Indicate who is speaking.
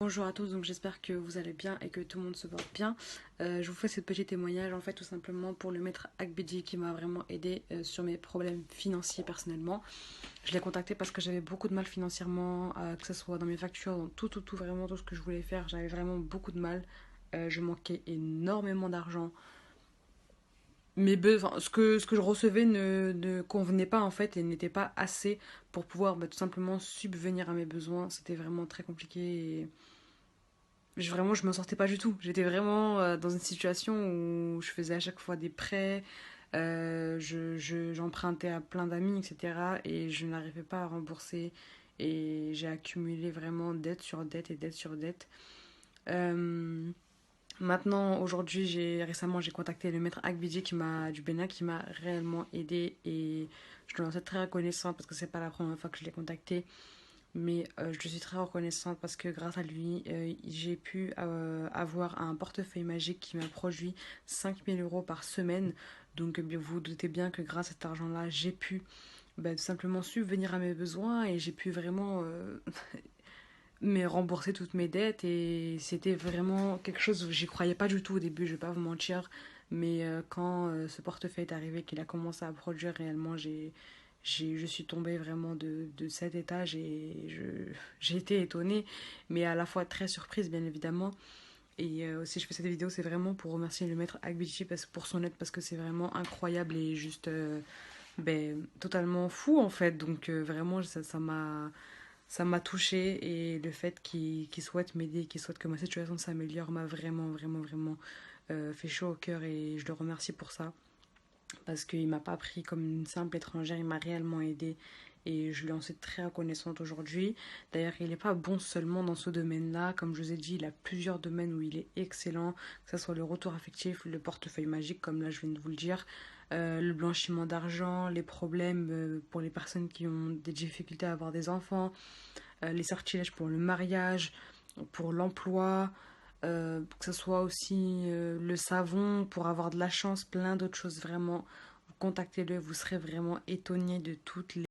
Speaker 1: Bonjour à tous, donc j'espère que vous allez bien et que tout le monde se porte bien. Je vous fais ce petit témoignage en fait tout simplement pour le maître Akbidji qui m'a vraiment aidé sur mes problèmes financiers personnellement. Je l'ai contacté parce que j'avais beaucoup de mal financièrement, que ce soit dans mes factures, dans tout, vraiment tout ce que je voulais faire. J'avais vraiment beaucoup de mal. Je manquais énormément d'argent. Ce que je recevais ne convenait pas en fait et n'était pas assez pour pouvoir tout simplement subvenir à mes besoins. C'était vraiment très compliqué et vraiment, je m'en sortais pas du tout. J'étais vraiment dans une situation où je faisais à chaque fois des prêts, j'empruntais à plein d'amis, etc. Et je n'arrivais pas à rembourser. Et j'ai accumulé vraiment dette sur dette et dette sur dette. Euh, Maintenant, aujourd'hui, récemment, j'ai contacté le maître Akbidji du Bénin qui m'a réellement aidé. Et je lui en suis très reconnaissante parce que c'est pas la première fois que je l'ai contacté. Mais je suis très reconnaissante parce que grâce à lui, j'ai pu avoir un portefeuille magique qui m'a produit 5 000 € par semaine. Donc vous vous doutez bien que grâce à cet argent-là, j'ai pu tout simplement subvenir à mes besoins et j'ai pu vraiment me rembourser toutes mes dettes. Et c'était vraiment quelque chose où j'y croyais pas du tout au début, je vais pas vous mentir. Mais quand ce portefeuille est arrivé, qu'il a commencé à produire réellement, je suis tombée vraiment de cet étage et j'ai été étonnée, mais à la fois très surprise, bien évidemment. Et aussi, je fais cette vidéo, c'est vraiment pour remercier le maître Akbichi pour son aide, parce que c'est vraiment incroyable et juste totalement fou en fait. Donc vraiment, ça m'a touchée et le fait qu'il souhaite m'aider, qu'il souhaite que ma situation s'améliore m'a vraiment fait chaud au cœur et je le remercie pour ça parce qu'il m'a pas pris comme une simple étrangère, il m'a réellement aidé et je lui en suis très reconnaissante aujourd'hui. D'ailleurs, il n'est pas bon seulement dans ce domaine-là, comme je vous ai dit, il a plusieurs domaines où il est excellent, que ce soit le retour affectif, le portefeuille magique, comme là je viens de vous le dire, le blanchiment d'argent, les problèmes pour les personnes qui ont des difficultés à avoir des enfants, les sortilèges pour le mariage, pour l'emploi, que ce soit aussi le savon pour avoir de la chance, plein d'autres choses vraiment. Contactez-le, vous serez vraiment étonné de toutes les